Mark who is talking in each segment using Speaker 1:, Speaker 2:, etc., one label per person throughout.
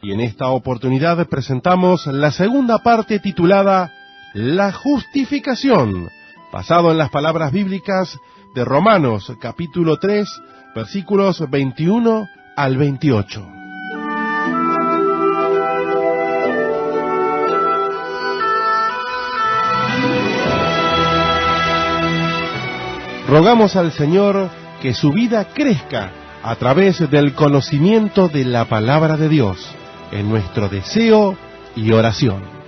Speaker 1: Y en esta oportunidad presentamos la segunda parte titulada La justificación, basado en las palabras bíblicas de Romanos capítulo 3, versículos 21 al 28. Rogamos al Señor que su vida crezca a través del conocimiento de la palabra de Dios, en nuestro deseo y oración.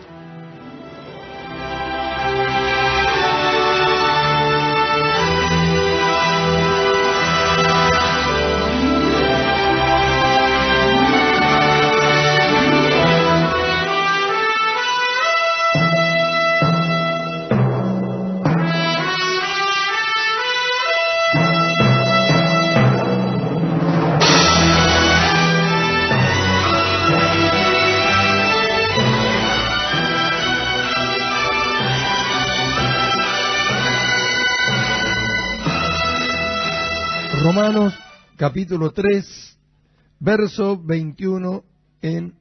Speaker 2: Romanos capítulo 3, verso 21 en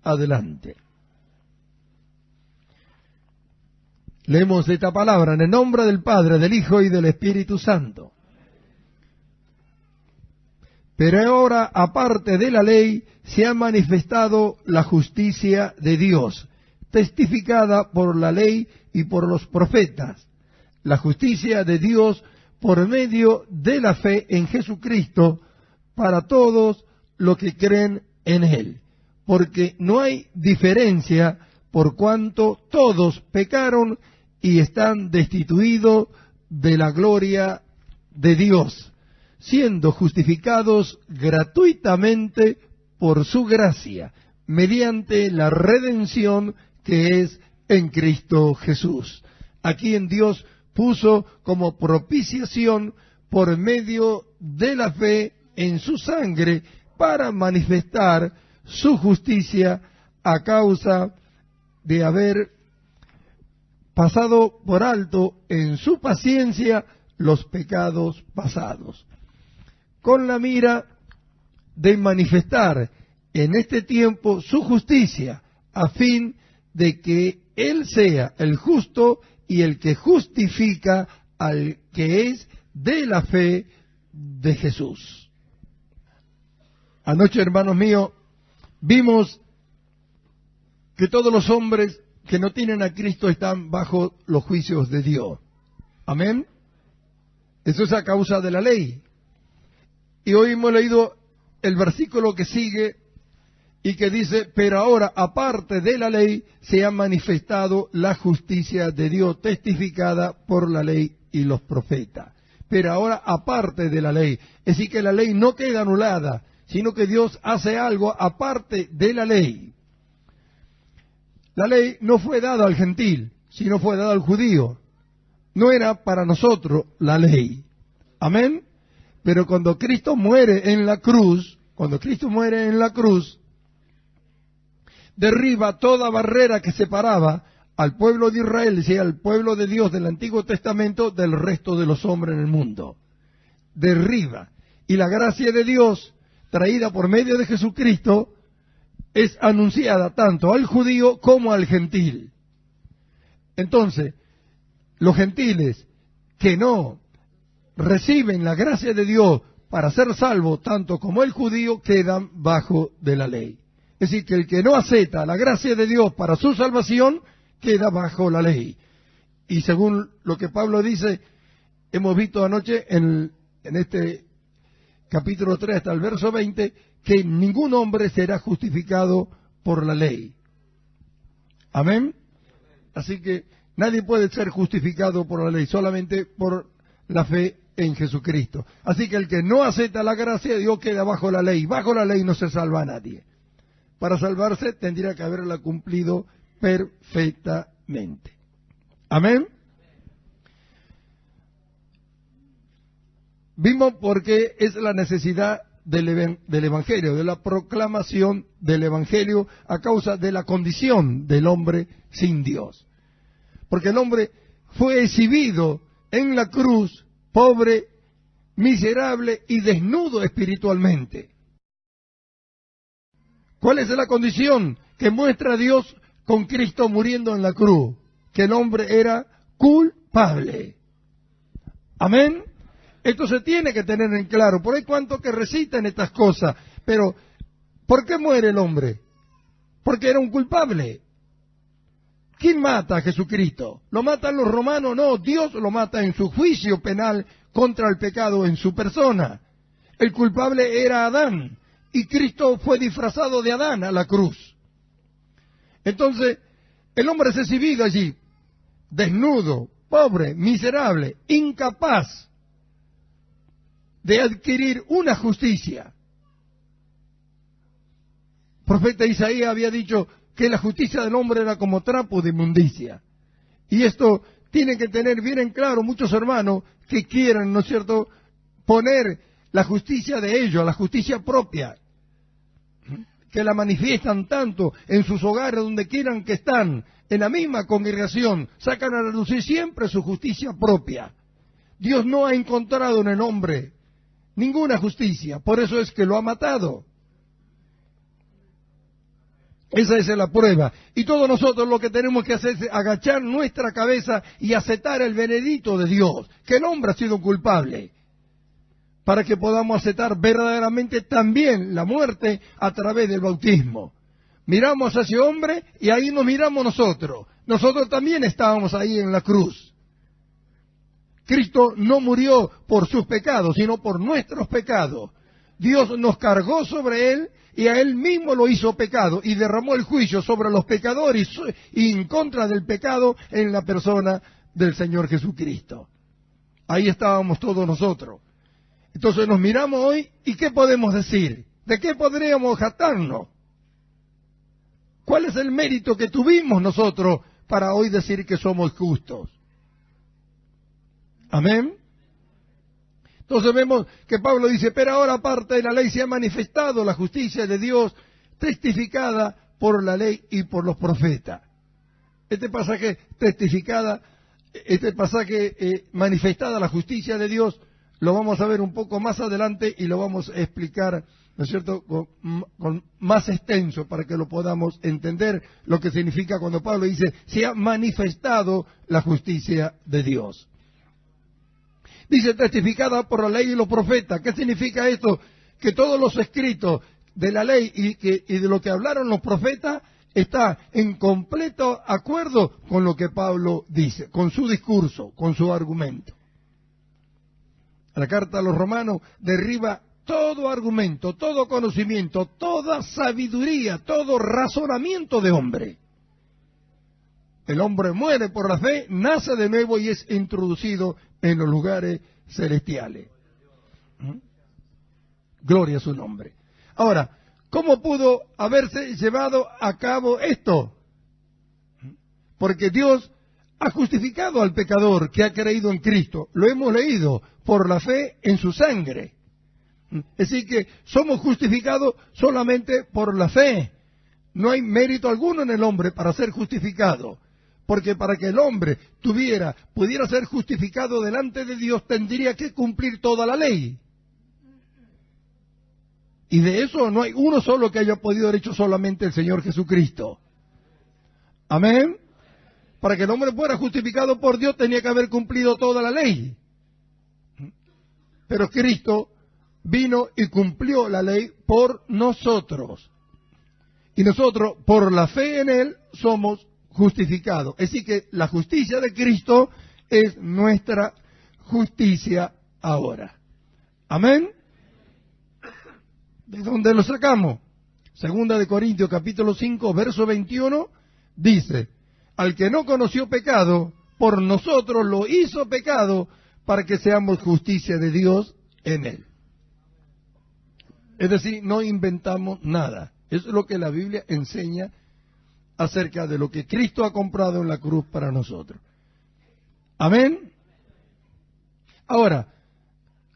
Speaker 2: adelante. Leemos esta palabra en el nombre del Padre, del Hijo y del Espíritu Santo. Pero ahora, aparte de la ley, se ha manifestado la justicia de Dios, testificada por la ley y por los profetas. La justicia de Dios por medio de la fe en Jesucristo para todos los que creen en Él. Porque no hay diferencia por cuanto todos pecaron y están destituidos de la gloria de Dios, siendo justificados gratuitamente por su gracia, mediante la redención que es en Cristo Jesús, a quien Dios puso como propiciación por medio de la fe en su sangre para manifestar su justicia a causa de haber pasado por alto en su paciencia los pecados pasados, con la mira de manifestar en este tiempo su justicia, a fin de que Él sea el justo y el que justifica al que es de la fe de Jesús. Anoche, hermanos míos, vimos que todos los hombres que no tienen a Cristo están bajo los juicios de Dios. Amén. Eso es a causa de la ley. Y hoy hemos leído el versículo que sigue y que dice, pero ahora, aparte de la ley, se ha manifestado la justicia de Dios, testificada por la ley y los profetas. Pero ahora, aparte de la ley, es decir, que la ley no queda anulada, sino que Dios hace algo aparte de la ley. La ley no fue dada al gentil, sino fue dada al judío. No era para nosotros la ley. Amén. Pero cuando Cristo muere en la cruz, derriba toda barrera que separaba al pueblo de Israel, es decir, al pueblo de Dios del Antiguo Testamento, del resto de los hombres en el mundo. Derriba. Y la gracia de Dios, traída por medio de Jesucristo, es anunciada tanto al judío como al gentil. Entonces, los gentiles que no reciben la gracia de Dios para ser salvos, tanto como el judío, quedan bajo de la ley. Es decir, que el que no acepta la gracia de Dios para su salvación, queda bajo la ley. Y según lo que Pablo dice, hemos visto anoche en este capítulo 3 hasta el verso 20, que ningún hombre será justificado por la ley. Amén. Así que nadie puede ser justificado por la ley, solamente por la fe en Jesucristo. Así que el que no acepta la gracia de Dios queda bajo la ley. Bajo la ley no se salva a nadie. Para salvarse tendría que haberla cumplido perfectamente. Amén. Vimos por qué es la necesidad del Evangelio, de la proclamación del Evangelio a causa de la condición del hombre sin Dios. Porque el hombre fue exhibido en la cruz, pobre, miserable y desnudo espiritualmente. ¿Cuál es la condición que muestra Dios con Cristo muriendo en la cruz? Que el hombre era culpable. Amén. Esto se tiene que tener en claro. Por ahí cuanto que recitan estas cosas. Pero, ¿por qué muere el hombre? Porque era un culpable. ¿Quién mata a Jesucristo? ¿Lo matan los romanos? No, Dios lo mata en su juicio penal contra el pecado en su persona. El culpable era Adán, y Cristo fue disfrazado de Adán a la cruz. Entonces, el hombre es exhibido allí, desnudo, pobre, miserable, incapaz de adquirir una justicia. El profeta Isaías había dicho que la justicia del hombre era como trapo de inmundicia. Y esto tiene que tener bien en claro muchos hermanos que quieran, ¿no es cierto?, poner la justicia de ellos, la justicia propia, que la manifiestan tanto en sus hogares, donde quieran que están, en la misma congregación, sacan a relucir siempre su justicia propia. Dios no ha encontrado en el hombre ninguna justicia, por eso es que lo ha matado. Esa es la prueba. Y todos nosotros lo que tenemos que hacer es agachar nuestra cabeza y aceptar el veredicto de Dios, que el hombre ha sido culpable, para que podamos aceptar verdaderamente también la muerte a través del bautismo. Miramos a ese hombre y ahí nos miramos nosotros. Nosotros también estábamos ahí en la cruz. Cristo no murió por sus pecados, sino por nuestros pecados. Dios nos cargó sobre él y a él mismo lo hizo pecado y derramó el juicio sobre los pecadores y en contra del pecado en la persona del Señor Jesucristo. Ahí estábamos todos nosotros. Entonces nos miramos hoy y ¿qué podemos decir? ¿De qué podríamos jactarnos? ¿Cuál es el mérito que tuvimos nosotros para hoy decir que somos justos? Amén. Entonces vemos que Pablo dice, pero ahora aparte de la ley se ha manifestado la justicia de Dios, testificada por la ley y por los profetas. Este pasaje manifestada la justicia de Dios, lo vamos a ver un poco más adelante y lo vamos a explicar, ¿no es cierto?, con más extenso para que lo podamos entender lo que significa cuando Pablo dice, se ha manifestado la justicia de Dios. Dice, testificada por la ley y los profetas. ¿Qué significa esto? Que todos los escritos de la ley y de lo que hablaron los profetas está en completo acuerdo con lo que Pablo dice, con su discurso, con su argumento. La carta a los romanos derriba todo argumento, todo conocimiento, toda sabiduría, todo razonamiento de hombre. El hombre muere por la fe, nace de nuevo y es introducido en los lugares celestiales. Gloria a su nombre. Ahora, ¿cómo pudo haberse llevado a cabo esto? Porque Dios ha justificado al pecador que ha creído en Cristo. Lo hemos leído, por la fe en su sangre. Es decir, que somos justificados solamente por la fe. No hay mérito alguno en el hombre para ser justificado. Porque para que el hombre pudiera ser justificado delante de Dios, tendría que cumplir toda la ley. Y de eso no hay uno solo que haya podido haber hecho solamente el Señor Jesucristo. Amén. Para que el hombre fuera justificado por Dios, tenía que haber cumplido toda la ley. Pero Cristo vino y cumplió la ley por nosotros. Y nosotros, por la fe en Él, somos justificado. Es decir, que la justicia de Cristo es nuestra justicia ahora. Amén. ¿De dónde lo sacamos? Segunda de Corintios capítulo 5, verso 21, dice, al que no conoció pecado, por nosotros lo hizo pecado, para que seamos justicia de Dios en él. Es decir, no inventamos nada. Eso es lo que la Biblia enseña acerca de lo que Cristo ha comprado en la cruz para nosotros. Amén. Ahora,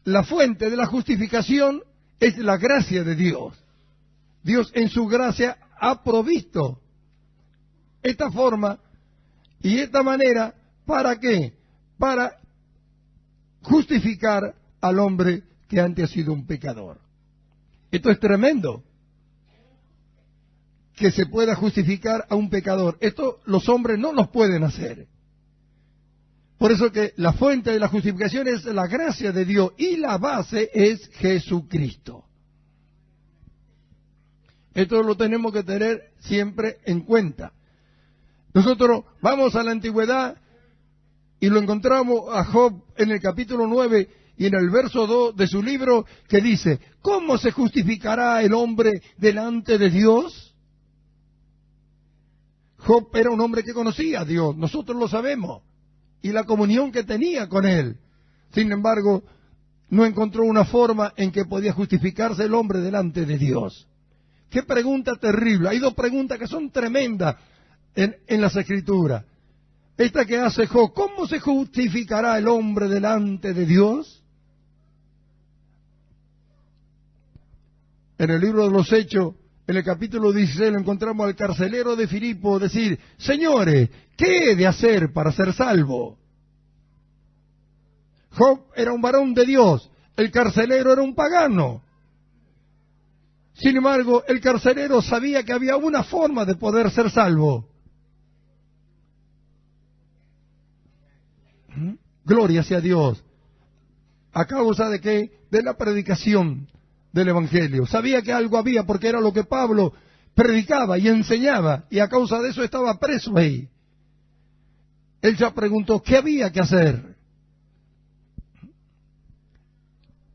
Speaker 2: la fuente de la justificación es la gracia de Dios. Dios en su gracia ha provisto esta forma y esta manera, ¿para qué? Para justificar al hombre que antes ha sido un pecador. Esto es tremendo. que se pueda justificar a un pecador. Esto los hombres no lo pueden hacer. Por eso que la fuente de la justificación es la gracia de Dios y la base es Jesucristo. Esto lo tenemos que tener siempre en cuenta. Nosotros vamos a la antigüedad y lo encontramos a Job en el capítulo 9 y en el verso 2 de su libro que dice, ¿cómo se justificará el hombre delante de Dios? Job era un hombre que conocía a Dios, nosotros lo sabemos, y la comunión que tenía con Él. Sin embargo, no encontró una forma en que podía justificarse el hombre delante de Dios. ¡Qué pregunta terrible! Hay dos preguntas que son tremendas en las Escrituras. Esta que hace Job, ¿cómo se justificará el hombre delante de Dios? En el libro de los Hechos, en el capítulo 16, lo encontramos al carcelero de Filipo decir, señores, ¿qué he de hacer para ser salvo? Job era un varón de Dios, el carcelero era un pagano. Sin embargo, el carcelero sabía que había una forma de poder ser salvo. Gloria sea a Dios. ¿A causa de qué? De la predicación del Evangelio. Sabía que algo había porque era lo que Pablo predicaba y enseñaba, y a causa de eso estaba preso ahí. Él ya preguntó, ¿qué había que hacer?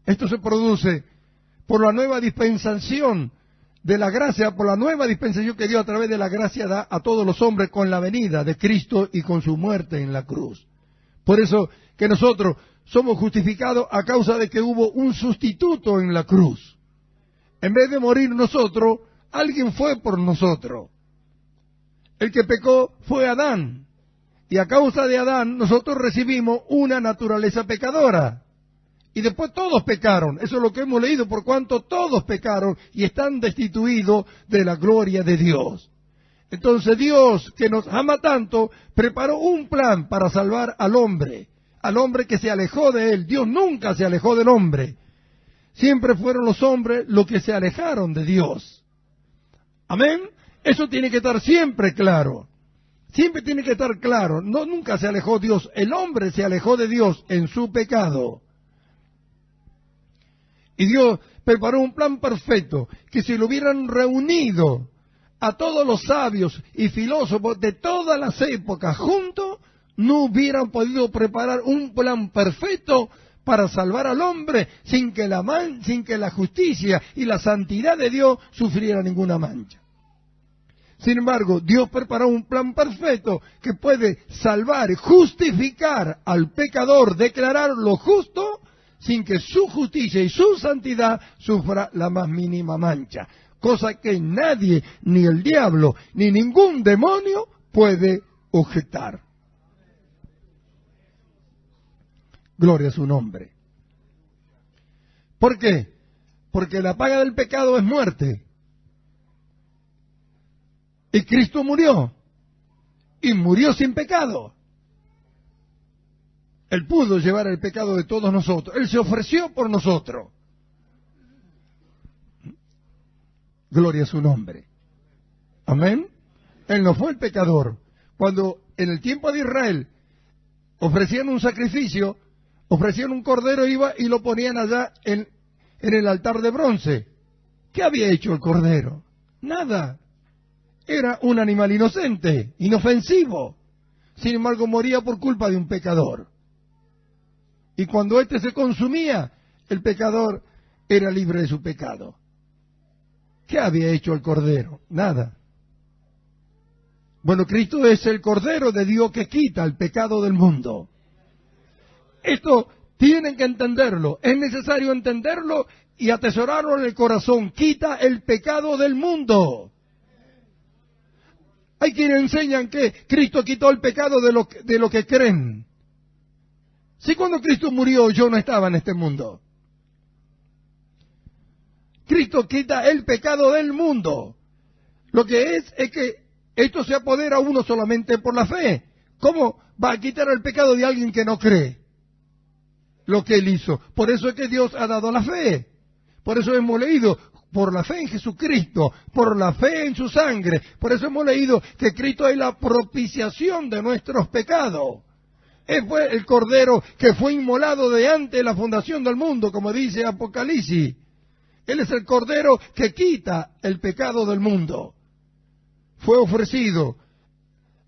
Speaker 2: Esto se produce por la nueva dispensación de la gracia, por la nueva dispensación que Dios a través de la gracia da a todos los hombres con la venida de Cristo y con su muerte en la cruz. Por eso que nosotros somos justificados a causa de que hubo un sustituto en la cruz. En vez de morir nosotros, alguien fue por nosotros. El que pecó fue Adán. Y a causa de Adán nosotros recibimos una naturaleza pecadora. Y después todos pecaron. Eso es lo que hemos leído, por cuanto todos pecaron y están destituidos de la gloria de Dios. Entonces Dios, que nos ama tanto, preparó un plan para salvar al hombre que se alejó de Él. Dios nunca se alejó del hombre. Siempre fueron los hombres los que se alejaron de Dios. Amén. Eso tiene que estar siempre claro. Siempre tiene que estar claro. No, nunca se alejó Dios. El hombre se alejó de Dios en su pecado. Y Dios preparó un plan perfecto, que si lo hubieran reunido a todos los sabios y filósofos de todas las épocas juntos, no hubieran podido preparar un plan perfecto para salvar al hombre sin que la justicia y la santidad de Dios sufriera ninguna mancha. Sin embargo, Dios preparó un plan perfecto que puede salvar y justificar al pecador, declararlo justo, sin que su justicia y su santidad sufra la más mínima mancha. Cosa que nadie, ni el diablo, ni ningún demonio puede objetar. Gloria a su nombre. ¿Por qué? Porque la paga del pecado es muerte. Y Cristo murió. Y murió sin pecado. Él pudo llevar el pecado de todos nosotros. Él se ofreció por nosotros. Gloria a su nombre. Amén. Él no fue el pecador. Cuando en el tiempo de Israel ofrecían un sacrificio, ofrecían un cordero, iba y lo ponían allá en el altar de bronce. ¿Qué había hecho el cordero? Nada. Era un animal inocente, inofensivo. Sin embargo, moría por culpa de un pecador. Y cuando éste se consumía, el pecador era libre de su pecado. ¿Qué había hecho el Cordero? Nada. Bueno, Cristo es el Cordero de Dios que quita el pecado del mundo. Esto tienen que entenderlo. Es necesario entenderlo y atesorarlo en el corazón. Quita el pecado del mundo. Hay quienes enseñan que Cristo quitó el pecado de lo que creen. Si cuando Cristo murió yo no estaba en este mundo. Cristo quita el pecado del mundo. Lo que es que esto se apodera a uno solamente por la fe. ¿Cómo va a quitar el pecado de alguien que no cree lo que Él hizo? Por eso es que Dios ha dado la fe. Por eso hemos leído, por la fe en Jesucristo, por la fe en su sangre. Por eso hemos leído que Cristo es la propiciación de nuestros pecados. Él fue el Cordero que fue inmolado de antes de la fundación del mundo, como dice Apocalipsis. Él es el Cordero que quita el pecado del mundo. Fue ofrecido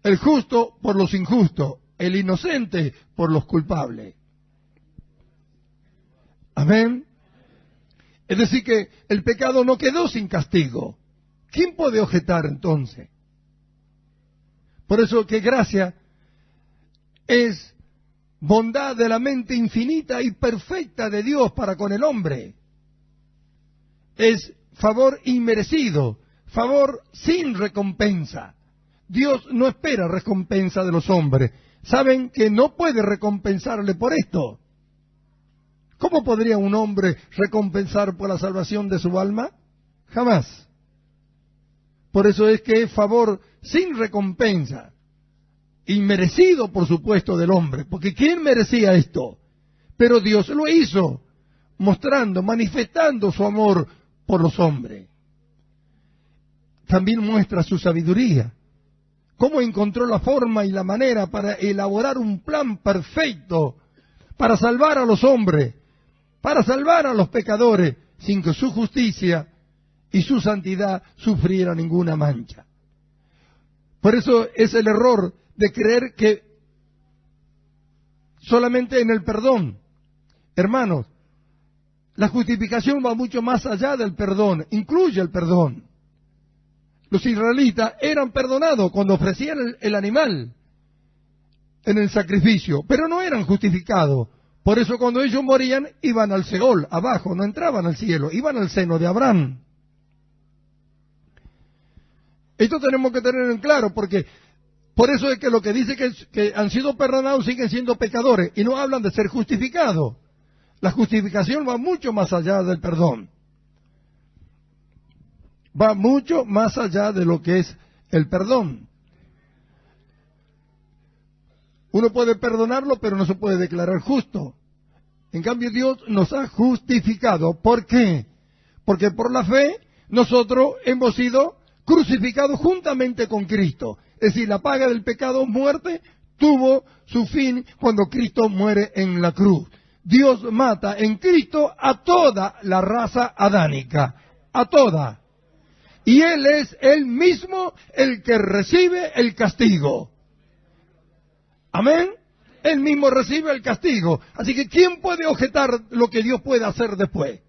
Speaker 2: el justo por los injustos, el inocente por los culpables. Amén. Es decir, que el pecado no quedó sin castigo. ¿Quién puede objetar entonces? Por eso que gracia es bondad de la mente infinita y perfecta de Dios para con el hombre. Es favor inmerecido, favor sin recompensa. Dios no espera recompensa de los hombres. Saben que no puede recompensarle por esto. ¿Cómo podría un hombre recompensar por la salvación de su alma? Jamás. Por eso es que es favor sin recompensa. Inmerecido, por supuesto, del hombre. Porque ¿quién merecía esto? Pero Dios lo hizo, mostrando, manifestando su amor por los hombres. También muestra su sabiduría. Cómo encontró la forma y la manera para elaborar un plan perfecto para salvar a los hombres, para salvar a los pecadores, sin que su justicia y su santidad sufriera ninguna mancha. Por eso es el error de creer que solamente en el perdón. Hermanos, la justificación va mucho más allá del perdón, incluye el perdón. Los israelitas eran perdonados cuando ofrecían el animal en el sacrificio, pero no eran justificados. Por eso cuando ellos morían iban al Seol, abajo, no entraban al cielo, iban al seno de Abraham. Esto tenemos que tener en claro, porque por eso es que lo que dice que han sido perdonados siguen siendo pecadores, y no hablan de ser justificados. La justificación va mucho más allá del perdón. Va mucho más allá de lo que es el perdón. Uno puede perdonarlo, pero no se puede declarar justo. En cambio, Dios nos ha justificado. ¿Por qué? Porque por la fe nosotros hemos sido crucificados juntamente con Cristo. Es decir, la paga del pecado, muerte, tuvo su fin cuando Cristo muere en la cruz. Dios mata en Cristo a toda la raza adánica, a toda. Y Él es Él mismo el que recibe el castigo. Amén. Él mismo recibe el castigo. Así que ¿quién puede objetar lo que Dios puede hacer después?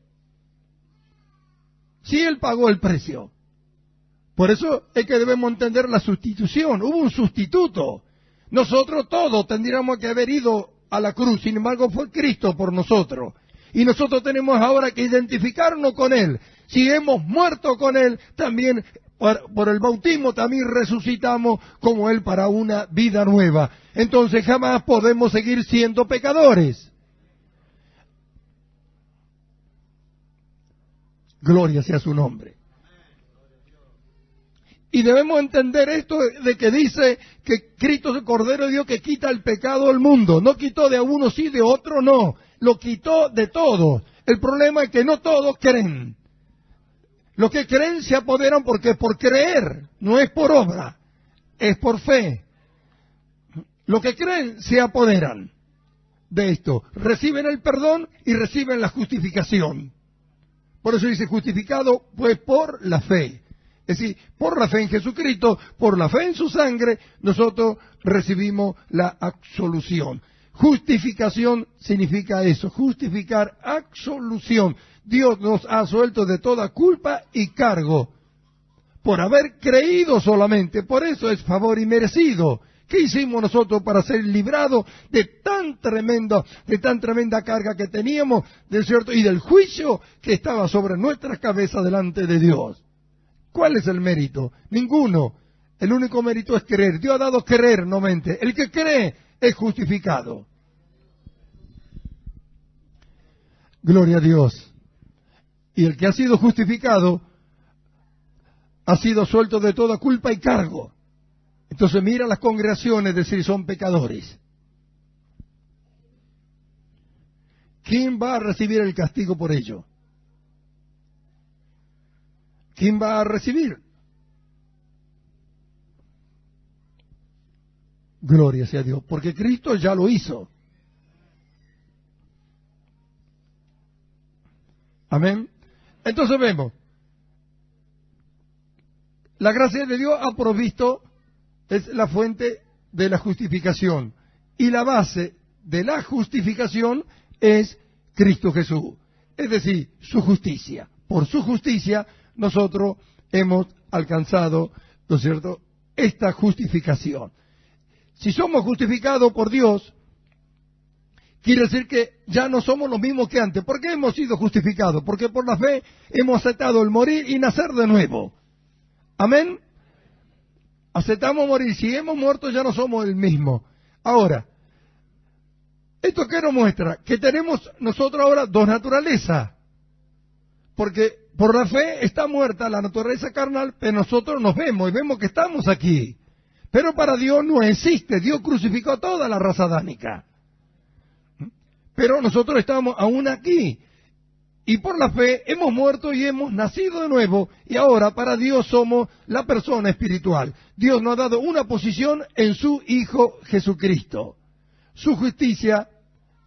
Speaker 2: Si Él pagó el precio. Por eso es que debemos entender la sustitución. Hubo un sustituto. Nosotros todos tendríamos que haber ido a la cruz. Sin embargo, fue Cristo por nosotros. Y nosotros tenemos ahora que identificarnos con Él. Si hemos muerto con Él, también por el bautismo también resucitamos como Él para una vida nueva. Entonces jamás podemos seguir siendo pecadores. Gloria sea su nombre. Y debemos entender esto de que dice que Cristo es el Cordero de Dios que quita el pecado del mundo. No quitó de uno sí, de otro no. Lo quitó de todos. El problema es que no todos creen. Los que creen se apoderan porque es por creer, no es por obra, es por fe. Los que creen se apoderan de esto. Reciben el perdón y reciben la justificación. Por eso dice justificado, pues por la fe. Es decir, por la fe en Jesucristo, por la fe en su sangre, nosotros recibimos la absolución. Justificación significa eso, justificar, absolución. Dios nos ha suelto de toda culpa y cargo por haber creído solamente. Por eso es favor inmerecido. ¿Qué hicimos nosotros para ser librados de tan tremenda carga que teníamos, del cierto, y del juicio que estaba sobre nuestras cabezas delante de Dios? ¿Cuál es el mérito? Ninguno. El único mérito es creer. Dios ha dado creer, no mente. El que cree es justificado. Gloria a Dios. Y el que ha sido justificado ha sido suelto de toda culpa y cargo. Entonces mira las congregaciones de si son pecadores. ¿Quién va a recibir el castigo por ello? ¿quién va a recibir? Gloria sea a Dios, porque Cristo ya lo hizo. Amén. Entonces vemos, la gracia de Dios ha provisto, es la fuente de la justificación, y la base de la justificación es Cristo Jesús, es decir, su justicia. Por su justicia nosotros hemos alcanzado, ¿no es cierto?, esta justificación. Si somos justificados por Dios, quiere decir que ya no somos los mismos que antes. ¿Por qué hemos sido justificados? Porque por la fe hemos aceptado el morir y nacer de nuevo. Amén. Aceptamos morir. Si hemos muerto ya no somos el mismo. Ahora, ¿esto qué nos muestra? Que tenemos nosotros ahora dos naturalezas. Porque por la fe está muerta la naturaleza carnal, pero nosotros nos vemos y vemos que estamos aquí. Pero para Dios no existe. Dios crucificó a toda la raza adámica. Pero nosotros estamos aún aquí. Y por la fe hemos muerto y hemos nacido de nuevo. Y ahora para Dios somos la persona espiritual. Dios nos ha dado una posición en su Hijo Jesucristo. Su justicia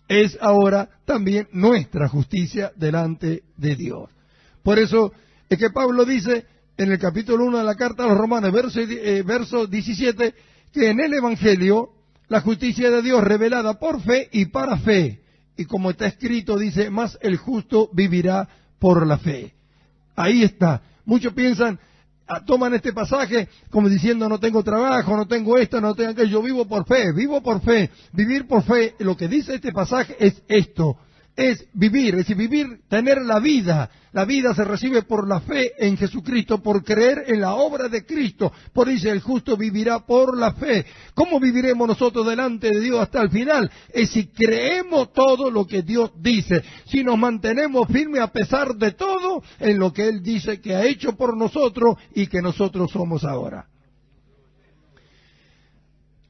Speaker 2: es ahora también nuestra justicia delante de Dios. Por eso es que Pablo dice en el capítulo 1 de la carta a los Romanos, verso 17, que en el Evangelio la justicia de Dios revelada por fe y para fe. Y como está escrito, dice, más el justo vivirá por la fe. Ahí está. Muchos piensan, toman este pasaje como diciendo, no tengo trabajo, no tengo esto, no tengo aquello, yo vivo por fe, vivo por fe. Vivir por fe, lo que dice este pasaje es esto, es vivir, es decir, vivir, tener la vida. La vida se recibe por la fe en Jesucristo, por creer en la obra de Cristo. Por eso el justo vivirá por la fe. ¿Cómo viviremos nosotros delante de Dios hasta el final? Es si creemos todo lo que Dios dice, si nos mantenemos firmes a pesar de todo en lo que Él dice que ha hecho por nosotros y que nosotros somos ahora.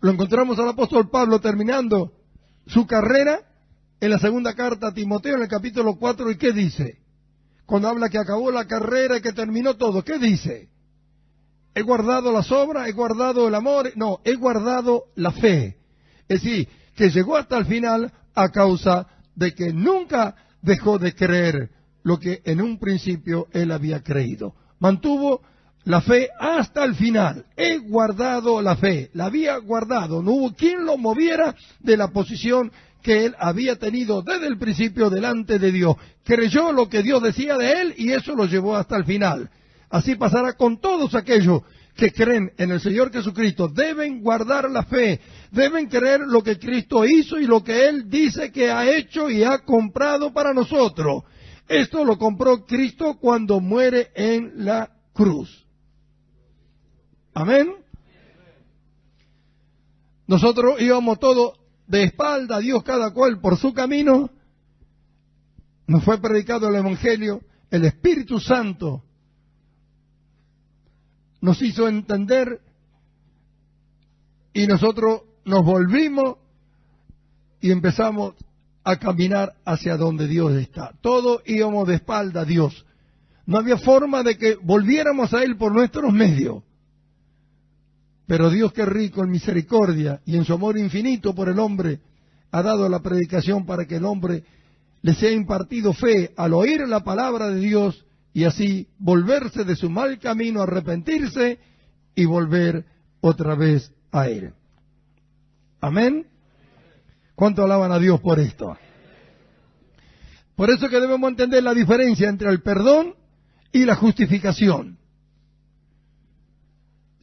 Speaker 2: Lo encontramos al apóstol Pablo terminando su carrera en la segunda carta a Timoteo, en el capítulo 4, ¿y qué dice? Cuando habla que acabó la carrera y que terminó todo, ¿qué dice? ¿He guardado las obras? ¿He guardado el amor? No, he guardado la fe. Es decir, que llegó hasta el final a causa de que nunca dejó de creer lo que en un principio él había creído. Mantuvo la fe hasta el final. He guardado la fe. La había guardado. No hubo quien lo moviera de la posición que él había tenido desde el principio delante de Dios. Creyó lo que Dios decía de él y eso lo llevó hasta el final. Así pasará con todos aquellos que creen en el Señor Jesucristo. Deben guardar la fe, deben creer lo que Cristo hizo y lo que Él dice que ha hecho y ha comprado para nosotros. Esto lo compró Cristo cuando muere en la cruz. Amén. Nosotros íbamos todos de espalda a Dios, cada cual por su camino. Nos fue predicado el Evangelio, el Espíritu Santo nos hizo entender y nosotros nos volvimos y empezamos a caminar hacia donde Dios está. Todos íbamos de espalda a Dios. No había forma de que volviéramos a Él por nuestros medios. Pero Dios, que es rico en misericordia y en su amor infinito por el hombre, ha dado la predicación para que el hombre le sea impartido fe al oír la palabra de Dios y así volverse de su mal camino, arrepentirse y volver otra vez a Él. Amén. ¿Cuánto alaban a Dios por esto? Por eso que debemos entender la diferencia entre el perdón y la justificación.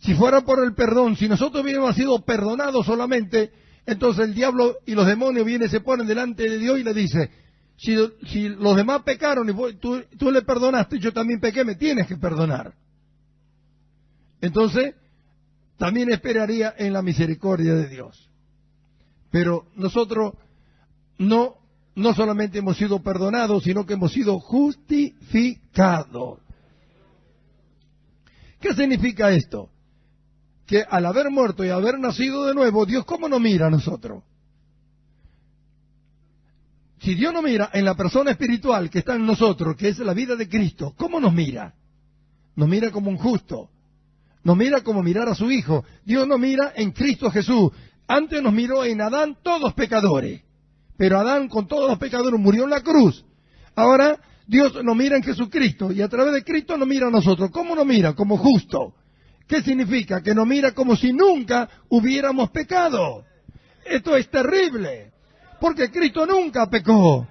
Speaker 2: Si fuera por el perdón, si nosotros hubiéramos sido perdonados solamente, entonces el diablo y los demonios vienen y se ponen delante de Dios y le dice, si los demás pecaron y tú le perdonaste, yo también pequé, me tienes que perdonar. Entonces, también esperaría en la misericordia de Dios. Pero nosotros no solamente hemos sido perdonados, sino que hemos sido justificados. ¿Qué significa esto? Que al haber muerto y haber nacido de nuevo, Dios ¿cómo nos mira a nosotros? Si Dios nos mira en la persona espiritual que está en nosotros, que es la vida de Cristo, ¿cómo nos mira? nos mira como un justo, nos mira como mirar a su Hijo. Dios nos mira en Cristo Jesús. Antes nos miró en Adán todos pecadores, pero Adán con todos los pecadores murió en la cruz. Ahora Dios nos mira en Jesucristo y a través de Cristo nos mira a nosotros. ¿Cómo nos mira? Como justo. ¿Qué significa? Que nos mira como si nunca hubiéramos pecado. Esto es terrible, porque Cristo nunca pecó.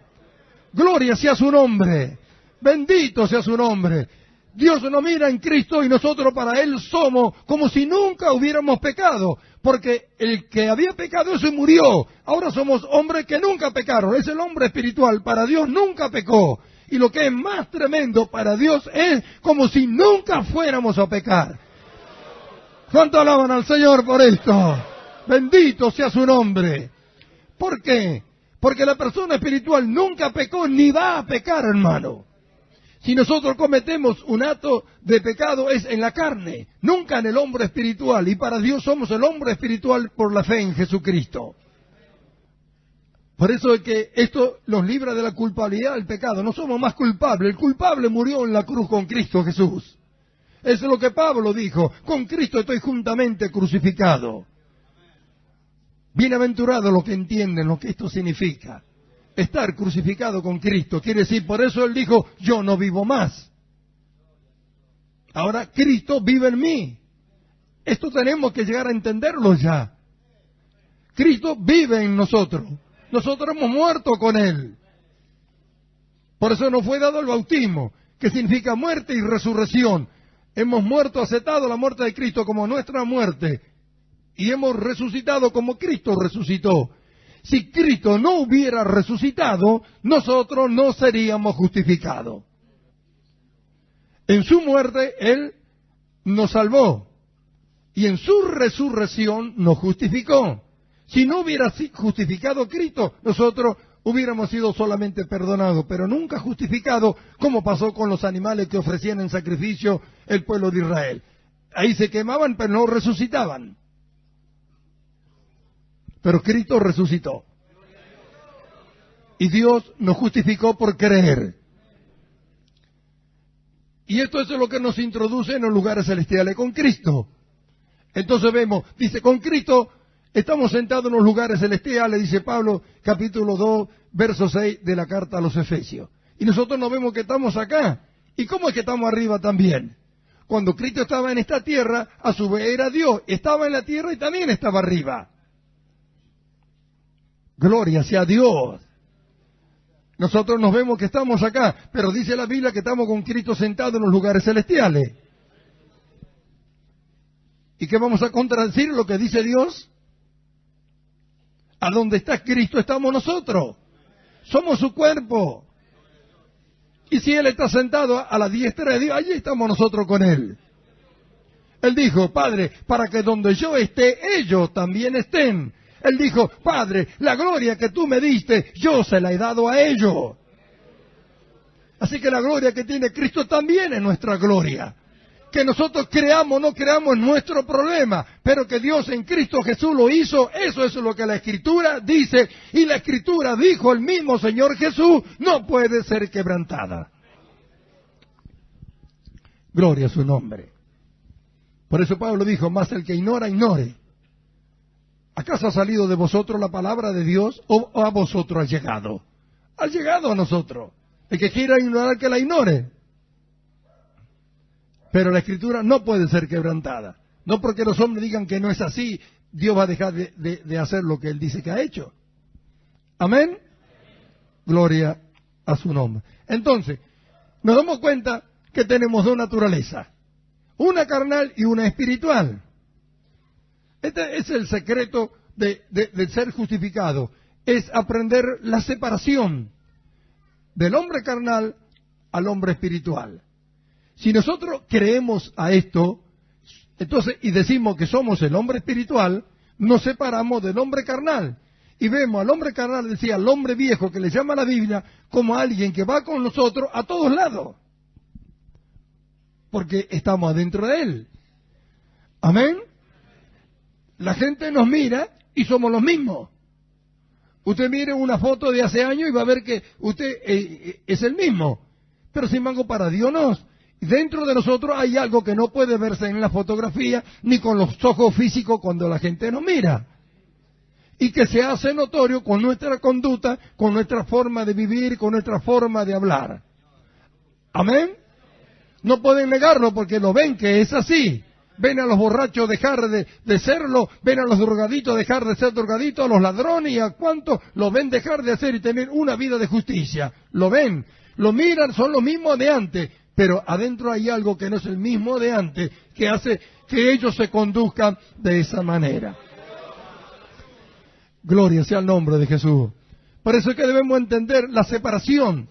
Speaker 2: Gloria sea su nombre, bendito sea su nombre. Dios nos mira en Cristo y nosotros para Él somos como si nunca hubiéramos pecado, porque el que había pecado eso murió. Ahora somos hombres que nunca pecaron, es el hombre espiritual, para Dios nunca pecó. Y lo que es más tremendo, para Dios es como si nunca fuéramos a pecar. ¿Cuánto alaban al Señor por esto? Bendito sea su nombre. ¿Por qué? Porque la persona espiritual nunca pecó ni va a pecar, hermano. Si nosotros cometemos un acto de pecado es en la carne, nunca en el hombre espiritual. Y para Dios somos el hombre espiritual por la fe en Jesucristo. Por eso es que esto los libra de la culpabilidad del pecado. No somos más culpables. El culpable murió en la cruz con Cristo Jesús. Eso es lo que Pablo dijo. Con Cristo estoy juntamente crucificado. Bienaventurado los que entienden lo que esto significa. Estar crucificado con Cristo. Quiere decir, por eso él dijo, yo no vivo más. Ahora Cristo vive en mí. Esto tenemos que llegar a entenderlo ya. Cristo vive en nosotros. Nosotros hemos muerto con Él. Por eso nos fue dado el bautismo, que significa muerte y resurrección. Hemos muerto, aceptado la muerte de Cristo como nuestra muerte. Y hemos resucitado como Cristo resucitó. Si Cristo no hubiera resucitado, nosotros no seríamos justificados. En su muerte, Él nos salvó. Y en su resurrección nos justificó. Si no hubiera justificado Cristo, nosotros hubiéramos sido solamente perdonados, pero nunca justificados, como pasó con los animales que ofrecían en sacrificio el pueblo de Israel. Ahí se quemaban, pero no resucitaban. Pero Cristo resucitó. Y Dios nos justificó por creer. Y esto es lo que nos introduce en los lugares celestiales con Cristo. Entonces vemos, dice, con Cristo estamos sentados en los lugares celestiales, dice Pablo, capítulo 2, verso 6 de la carta a los Efesios. Y nosotros nos vemos que estamos acá. ¿Y cómo es que estamos arriba también? Cuando Cristo estaba en esta tierra, a su vez era Dios. Estaba en la tierra y también estaba arriba. Gloria sea a Dios. Nosotros nos vemos que estamos acá, pero dice la Biblia que estamos con Cristo sentados en los lugares celestiales. ¿Y qué vamos a contradecir lo que dice Dios? A donde está Cristo estamos nosotros. Somos su cuerpo. Y si Él está sentado a la diestra de Dios, allí estamos nosotros con Él. Él dijo, Padre, para que donde yo esté, ellos también estén. Él dijo, Padre, la gloria que tú me diste, yo se la he dado a ellos. Así que la gloria que tiene Cristo también es nuestra gloria. Que nosotros creamos o no creamos es nuestro problema, pero que Dios en Cristo Jesús lo hizo, eso es lo que la Escritura dice, y la Escritura dijo el mismo Señor Jesús, no puede ser quebrantada. Gloria a su nombre. Por eso Pablo dijo, más el que ignora, ignore. ¿Acaso ha salido de vosotros la palabra de Dios o a vosotros ha llegado? Ha llegado a nosotros. El que quiera ignorar, que la ignore. Pero la Escritura no puede ser quebrantada. No porque los hombres digan que no es así, Dios va a dejar de hacer lo que Él dice que ha hecho. Amén. Gloria a su nombre. Entonces, nos damos cuenta que tenemos dos naturalezas. Una carnal y una espiritual. Este es el secreto de ser justificado. Es aprender la separación del hombre carnal al hombre espiritual. Si nosotros creemos a esto, entonces, y decimos que somos el hombre espiritual, nos separamos del hombre carnal. Y vemos al hombre carnal, decía, al hombre viejo que le llama la Biblia, como alguien que va con nosotros a todos lados. Porque estamos adentro de él. Amén. La gente nos mira y somos los mismos. Usted mire una foto de hace años y va a ver que usted es el mismo. Pero sin embargo para Dios no. Dentro de nosotros hay algo que no puede verse en la fotografía ni con los ojos físicos cuando la gente nos mira. Y que se hace notorio con nuestra conducta, con nuestra forma de vivir, con nuestra forma de hablar. Amén. No pueden negarlo porque lo ven que es así. Ven a los borrachos dejar de serlo, ven a los drogaditos dejar de ser drogaditos, a los ladrones y a cuántos lo ven dejar de hacer y tener una vida de justicia. Lo ven, lo miran, son los mismos de antes, pero adentro hay algo que no es el mismo de antes, que hace que ellos se conduzcan de esa manera. Gloria sea el nombre de Jesús. Por eso es que debemos entender la separación.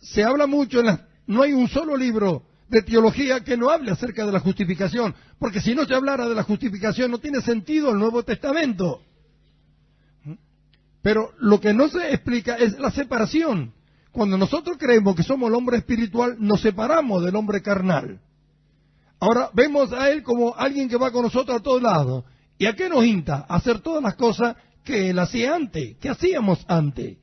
Speaker 2: Se habla mucho, no hay un solo libro de teología que no hable acerca de la justificación, porque si no se hablara de la justificación no tiene sentido el Nuevo Testamento. Pero lo que no se explica es la separación. Cuando nosotros creemos que somos el hombre espiritual, nos separamos del hombre carnal. Ahora vemos a él como alguien que va con nosotros a todos lados. ¿Y a qué nos insta? A hacer todas las cosas que él hacía antes, que hacíamos antes.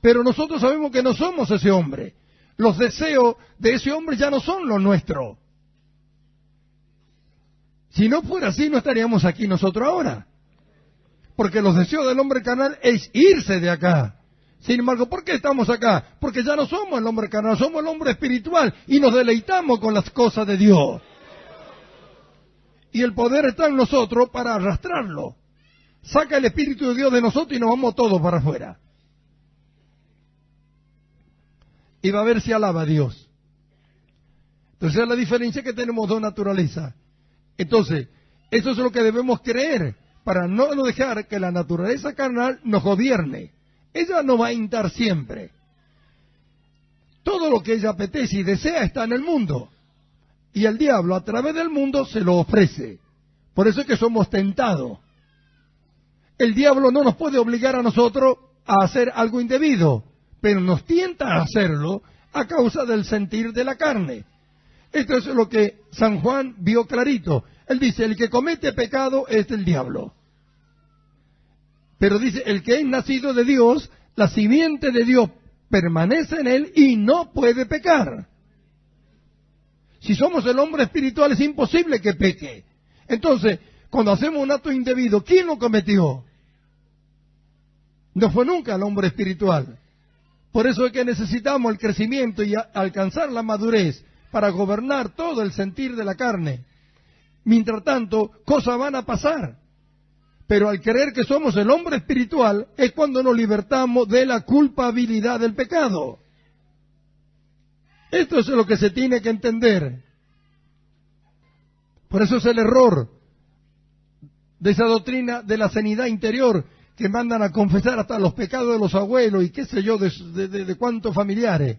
Speaker 2: Pero nosotros sabemos que no somos ese hombre. Los deseos de ese hombre ya no son los nuestros. Si no fuera así, no estaríamos aquí nosotros ahora. Porque los deseos del hombre carnal es irse de acá. Sin embargo, ¿por qué estamos acá? Porque ya no somos el hombre carnal, somos el hombre espiritual y nos deleitamos con las cosas de Dios. Y el poder está en nosotros para arrastrarlo. Saca el Espíritu de Dios de nosotros y nos vamos todos para afuera. Y va a ver si alaba a Dios. Entonces es la diferencia que tenemos dos naturalezas. Entonces, eso es lo que debemos creer para no dejar que la naturaleza carnal nos gobierne. Ella nos va a hintar siempre. Todo lo que ella apetece y desea está en el mundo. Y el diablo a través del mundo se lo ofrece. Por eso es que somos tentados. El diablo no nos puede obligar a nosotros a hacer algo indebido, pero nos tienta a hacerlo a causa del sentir de la carne. Esto es lo que San Juan vio clarito. Él dice, el que comete pecado es el diablo. Pero dice, el que es nacido de Dios, la simiente de Dios permanece en él y no puede pecar. Si somos el hombre espiritual es imposible que peque. Entonces, cuando hacemos un acto indebido, ¿quién lo cometió? No fue nunca el hombre espiritual. Por eso es que necesitamos el crecimiento y alcanzar la madurez para gobernar todo el sentir de la carne. Mientras tanto, cosas van a pasar. Pero al creer que somos el hombre espiritual es cuando nos libertamos de la culpabilidad del pecado. Esto es lo que se tiene que entender. Por eso es el error de esa doctrina de la sanidad interior que mandan a confesar hasta los pecados de los abuelos y qué sé yo, de cuántos familiares.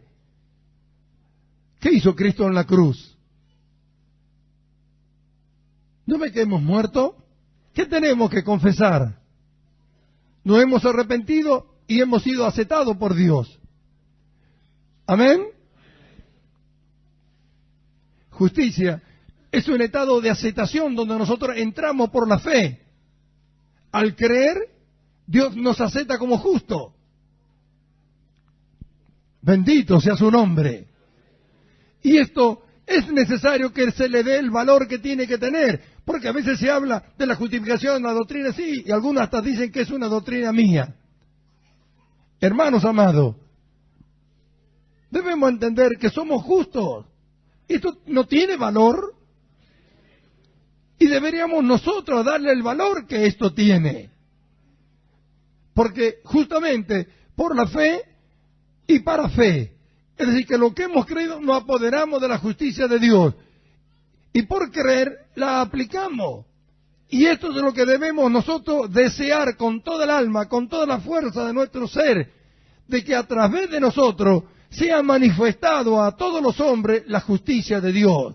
Speaker 2: ¿Qué hizo Cristo en la cruz? ¿No ve que hemos muerto? ¿Qué tenemos que confesar? Nos hemos arrepentido y hemos sido aceptados por Dios. ¿Amén? Justicia es un estado de aceptación donde nosotros entramos por la fe. Al creer, Dios nos acepta como justo. Bendito sea su nombre. Y esto es necesario que se le dé el valor que tiene que tener, porque a veces se habla de la justificación, la doctrina sí, y algunos hasta dicen que es una doctrina mía. Hermanos amados, debemos entender que somos justos. Esto no tiene valor y deberíamos nosotros darle el valor que esto tiene. Porque justamente por la fe y para fe, es decir, que lo que hemos creído nos apoderamos de la justicia de Dios y por creer la aplicamos. Y esto es lo que debemos nosotros desear con toda el alma, con toda la fuerza de nuestro ser, de que a través de nosotros sea manifestado a todos los hombres la justicia de Dios.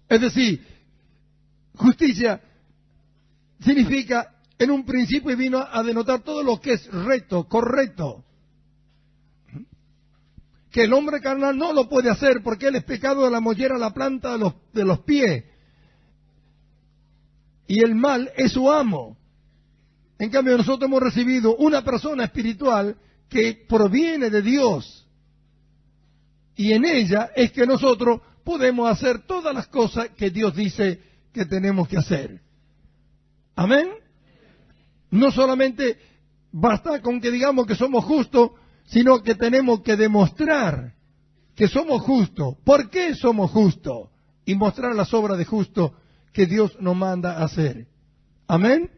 Speaker 2: Es decir, justicia significa, en un principio vino a denotar todo lo que es recto, correcto. Que el hombre carnal no lo puede hacer porque él es pecado de la mollera a la planta de los pies. Y el mal es su amo. En cambio nosotros hemos recibido una persona espiritual que proviene de Dios. Y en ella es que nosotros podemos hacer todas las cosas que Dios dice que tenemos que hacer. Amén. No solamente basta con que digamos que somos justos, sino que tenemos que demostrar que somos justos. ¿Por qué somos justos? Y mostrar las obras de justo que Dios nos manda a hacer. Amén.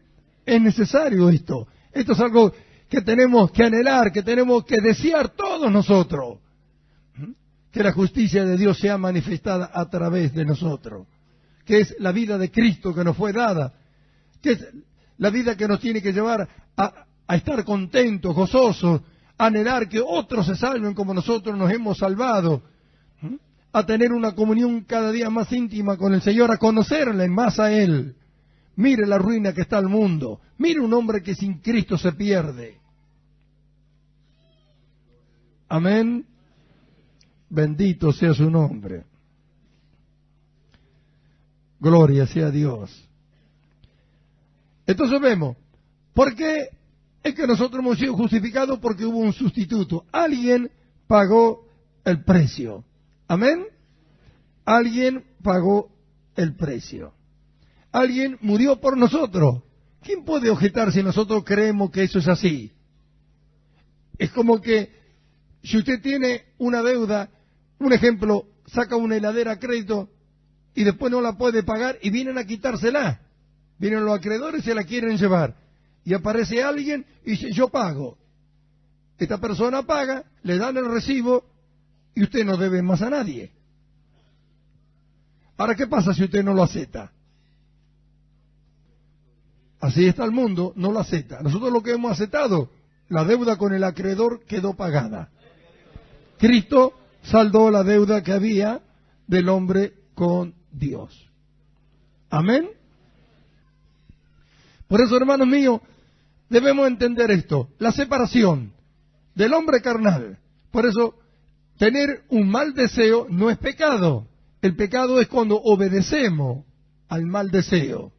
Speaker 2: Es necesario esto. Esto es algo que tenemos que anhelar, que tenemos que desear todos nosotros. Que la justicia de Dios sea manifestada a través de nosotros. Que es la vida de Cristo que nos fue dada. Que es la vida que nos tiene que llevar a estar contentos, gozosos, a anhelar que otros se salven como nosotros nos hemos salvado, a tener una comunión cada día más íntima con el Señor, a conocerle más a Él. Mire la ruina que está el mundo, mire un hombre que sin Cristo se pierde. Amén. Bendito sea su nombre. Gloria sea a Dios. Entonces vemos, ¿por qué es que nosotros hemos sido justificados? Porque hubo un sustituto. Alguien pagó el precio. Amén. Alguien pagó el precio. Alguien murió por nosotros. ¿Quién puede objetar si nosotros creemos que eso es así? Es como que si usted tiene una deuda, un ejemplo, saca una heladera a crédito y después no la puede pagar y vienen a quitársela. Vienen los acreedores y se la quieren llevar. Y aparece alguien y dice, yo pago. Esta persona paga, le dan el recibo y usted no debe más a nadie. Ahora, ¿qué pasa si usted no lo acepta? Así está el mundo, no lo acepta. Nosotros lo que hemos aceptado, la deuda con el acreedor quedó pagada. Cristo saldó la deuda que había del hombre con Dios. Amén. Por eso, hermanos míos, debemos entender esto, la separación del hombre carnal. Por eso, tener un mal deseo no es pecado. El pecado es cuando obedecemos al mal deseo.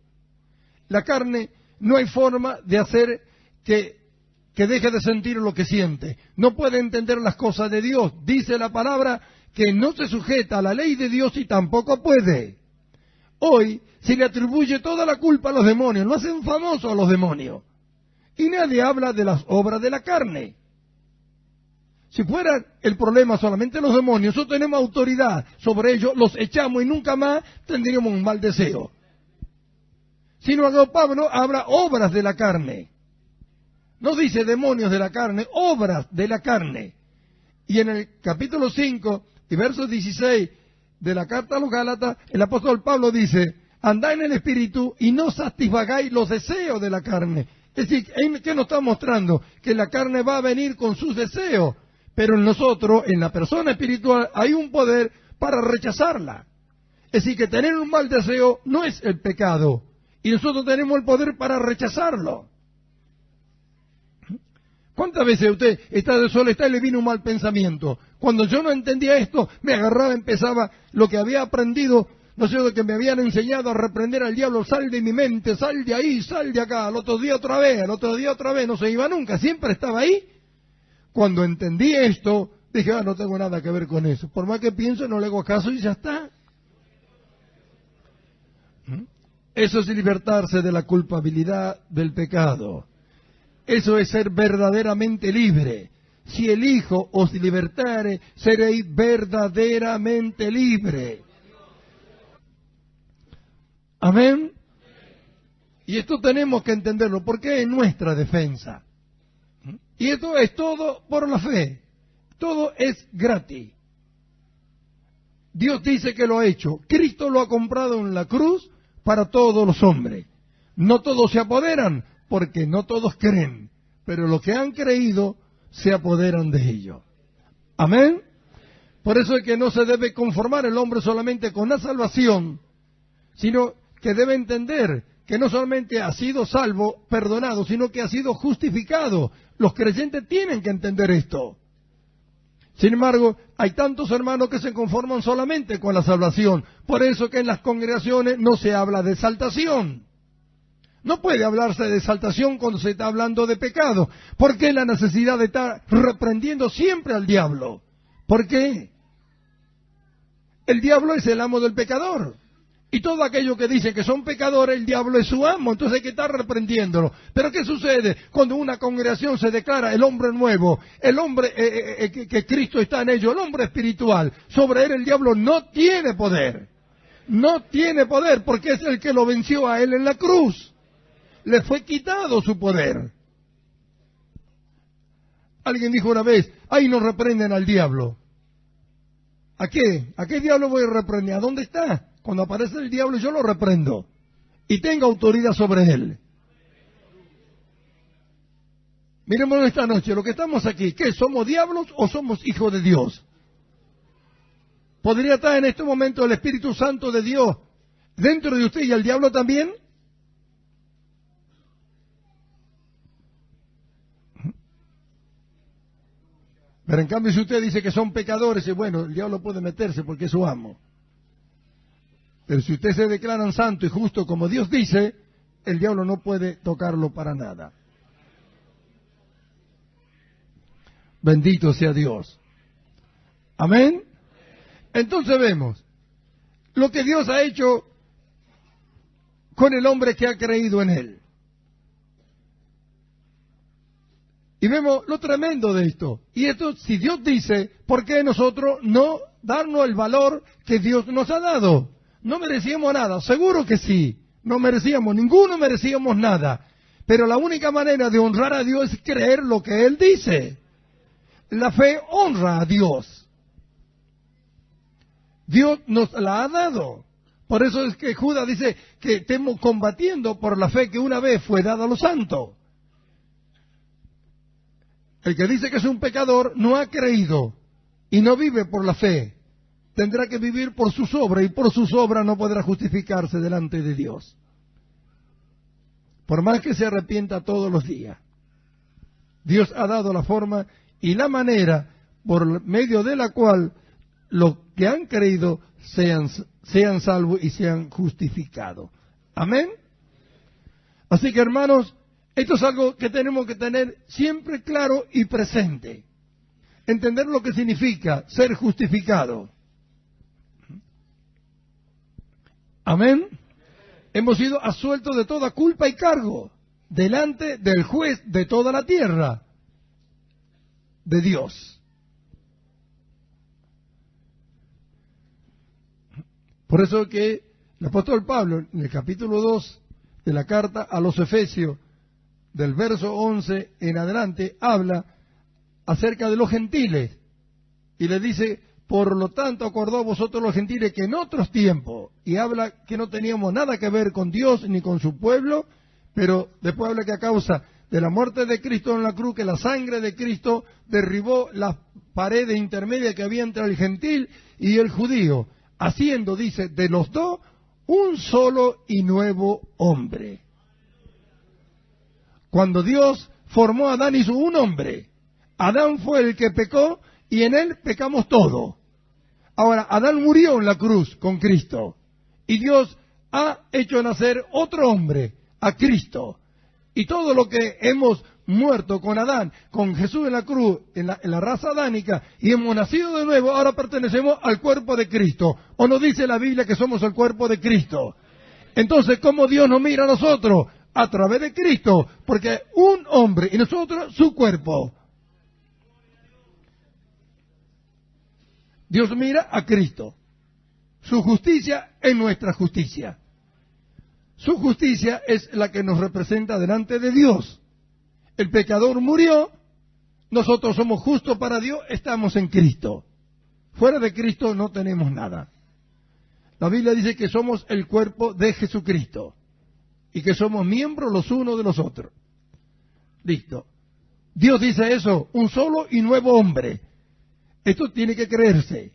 Speaker 2: La carne no hay forma de hacer que deje de sentir lo que siente. No puede entender las cosas de Dios. Dice la palabra que no se sujeta a la ley de Dios y tampoco puede. Hoy se le atribuye toda la culpa a los demonios, lo hacen famosos a los demonios. Y nadie habla de las obras de la carne. Si fuera el problema solamente los demonios, nosotros tenemos autoridad sobre ellos, los echamos y nunca más tendríamos un mal deseo. Sin embargo, Pablo habla obras de la carne. No dice demonios de la carne, obras de la carne. Y en el capítulo 5 y verso 16 de la carta a los Gálatas, el apóstol Pablo dice, andad en el Espíritu y no satisfagáis los deseos de la carne. Es decir, ¿qué nos está mostrando? Que la carne va a venir con sus deseos, pero en nosotros, en la persona espiritual, hay un poder para rechazarla. Es decir, que tener un mal deseo no es el pecado, y nosotros tenemos el poder para rechazarlo. ¿Cuántas veces usted está de soledad y le vino un mal pensamiento? Cuando yo no entendía esto, me agarraba, empezaba lo que había aprendido, no sé, lo que me habían enseñado a reprender al diablo, sal de mi mente, sal de ahí, sal de acá, al otro día otra vez, no se iba nunca, siempre estaba ahí. Cuando entendí esto, dije, no tengo nada que ver con eso. Por más que pienso, no le hago caso y ya está. Eso es libertarse de la culpabilidad del pecado. Eso es ser verdaderamente libre. Si el Hijo os libertare, seréis verdaderamente libre. Amén. Y esto tenemos que entenderlo, porque es nuestra defensa. Y esto es todo por la fe. Todo es gratis. Dios dice que lo ha hecho. Cristo lo ha comprado en la cruz para todos los hombres. No todos se apoderan, porque no todos creen, pero los que han creído se apoderan de ello. Amén. Por eso es que no se debe conformar el hombre solamente con la salvación, sino que debe entender que no solamente ha sido salvo, perdonado, sino que ha sido justificado. Los creyentes tienen que entender esto. Sin embargo, hay tantos hermanos que se conforman solamente con la salvación. Por eso que en las congregaciones no se habla de exaltación. No puede hablarse de exaltación cuando se está hablando de pecado. ¿Por qué la necesidad de estar reprendiendo siempre al diablo? ¿Por qué? El diablo es el amo del pecador. Y todo aquello que dicen que son pecadores, el diablo es su amo, entonces hay que estar reprendiéndolo. Pero ¿qué sucede cuando una congregación se declara el hombre nuevo, el hombre que Cristo está en ello, el hombre espiritual? Sobre él el diablo no tiene poder. No tiene poder porque es el que lo venció a él en la cruz. Le fue quitado su poder. Alguien dijo una vez, ahí nos reprenden al diablo. ¿A qué? ¿A qué diablo voy a reprender? ¿A dónde está? Cuando aparece el diablo yo lo reprendo y tengo autoridad sobre él. Miremos esta noche, lo que estamos aquí, ¿qué? ¿Somos diablos o somos hijos de Dios? ¿Podría estar en este momento el Espíritu Santo de Dios dentro de usted y el diablo también? Pero en cambio si usted dice que son pecadores, bueno, el diablo puede meterse porque es su amo. Pero si usted se declara santo y justo como Dios dice, el diablo no puede tocarlo para nada. Bendito sea Dios. Amén. Entonces vemos lo que Dios ha hecho con el hombre que ha creído en él. Y vemos lo tremendo de esto. Y esto, si Dios dice, ¿por qué nosotros no darnos el valor que Dios nos ha dado? No merecíamos nada, seguro que sí. No merecíamos, ninguno merecíamos nada. Pero la única manera de honrar a Dios es creer lo que Él dice. La fe honra a Dios. Dios nos la ha dado. Por eso es que Judas dice que estemos combatiendo por la fe que una vez fue dada a los santos. El que dice que es un pecador no ha creído y no vive por la fe. Tendrá que vivir por sus obras y por sus obras no podrá justificarse delante de Dios. Por más que se arrepienta todos los días. Dios ha dado la forma y la manera por medio de la cual los que han creído sean salvos y sean justificados. Amén. Así que hermanos, esto es algo que tenemos que tener siempre claro y presente. Entender lo que significa ser justificado. Amén. Hemos sido absueltos de toda culpa y cargo delante del juez de toda la tierra, de Dios. Por eso que el apóstol Pablo, en el capítulo 2 de la carta a los Efesios, del verso 11 en adelante, habla acerca de los gentiles y le dice, por lo tanto acordó a vosotros los gentiles que en otros tiempos, y habla que no teníamos nada que ver con Dios ni con su pueblo, pero después habla que a causa de la muerte de Cristo en la cruz, que la sangre de Cristo derribó la pared intermedia que había entre el gentil y el judío, haciendo, dice, de los dos un solo y nuevo hombre. Cuando Dios formó a Adán hizo un hombre. Adán fue el que pecó y en él pecamos todos. Ahora, Adán murió en la cruz con Cristo y Dios ha hecho nacer otro hombre, a Cristo. Y todo lo que hemos muerto con Adán, con Jesús en la cruz, en la raza adánica, y hemos nacido de nuevo, ahora pertenecemos al cuerpo de Cristo. ¿O no dice la Biblia que somos el cuerpo de Cristo? Entonces, ¿cómo Dios nos mira a nosotros? A través de Cristo, porque un hombre y nosotros su cuerpo. Dios mira a Cristo. Su justicia es nuestra justicia. Su justicia es la que nos representa delante de Dios. El pecador murió, nosotros somos justos para Dios, estamos en Cristo. Fuera de Cristo no tenemos nada. La Biblia dice que somos el cuerpo de Jesucristo y que somos miembros los unos de los otros. Listo. Dios dice eso, un solo y nuevo hombre. Esto tiene que creerse.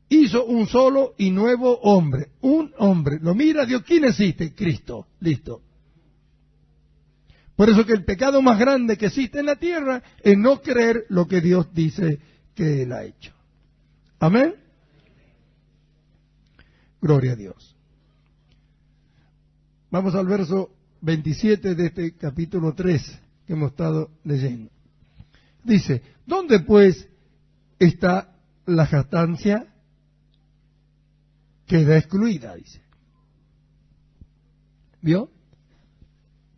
Speaker 2: Hizo un solo y nuevo hombre. Un hombre. Lo mira Dios. ¿Quién existe? Cristo. Listo. Por eso que el pecado más grande que existe en la tierra es no creer lo que Dios dice que Él ha hecho. Amén. Gloria a Dios. Vamos al verso 27 de este capítulo 3 que hemos estado leyendo. Dice, ¿dónde pues está la jactancia? queda excluida, dice. ¿Vio?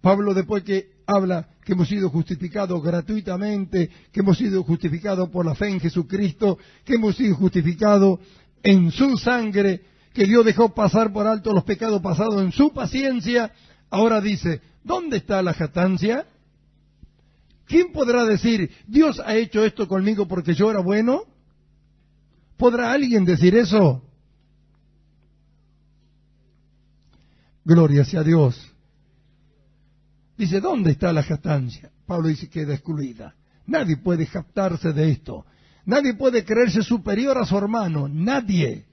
Speaker 2: Pablo, después que habla que hemos sido justificados gratuitamente, que hemos sido justificados por la fe en Jesucristo, que hemos sido justificados en su sangre, que Dios dejó pasar por alto los pecados pasados en su paciencia, ahora dice, ¿dónde está la jactancia? ¿Quién podrá decir, Dios ha hecho esto conmigo porque yo era bueno? ¿Podrá alguien decir eso? Gloria sea a Dios. Dice, ¿dónde está la jactancia? Pablo dice, queda excluida. Nadie puede jactarse de esto. Nadie puede creerse superior a su hermano. Nadie.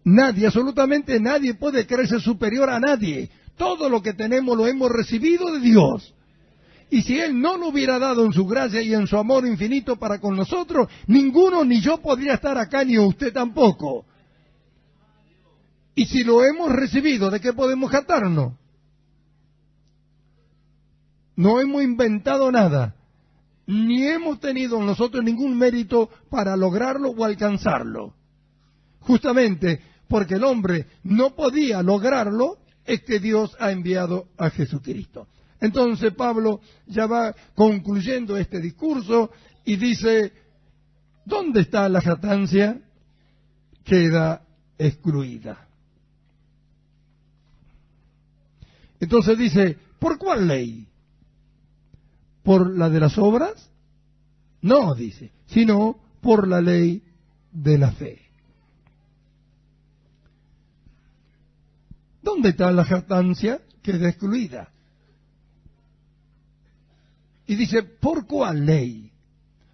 Speaker 2: Nadie, absolutamente nadie puede creerse superior a nadie. Todo lo que tenemos lo hemos recibido de Dios. Y si Él no lo hubiera dado en su gracia y en su amor infinito para con nosotros, ninguno, ni yo podría estar acá, ni usted tampoco. Y si lo hemos recibido, ¿de qué podemos jactarnos? No hemos inventado nada, ni hemos tenido nosotros ningún mérito para lograrlo o alcanzarlo. Justamente porque el hombre no podía lograrlo, es que Dios ha enviado a Jesucristo. Entonces Pablo ya va concluyendo este discurso y dice, ¿dónde está la jactancia? Queda excluida. Entonces dice, ¿por cuál ley? ¿Por la de las obras? No, dice, sino por la ley de la fe. ¿Dónde está la jactancia? Queda excluida. Y dice, ¿por cuál ley?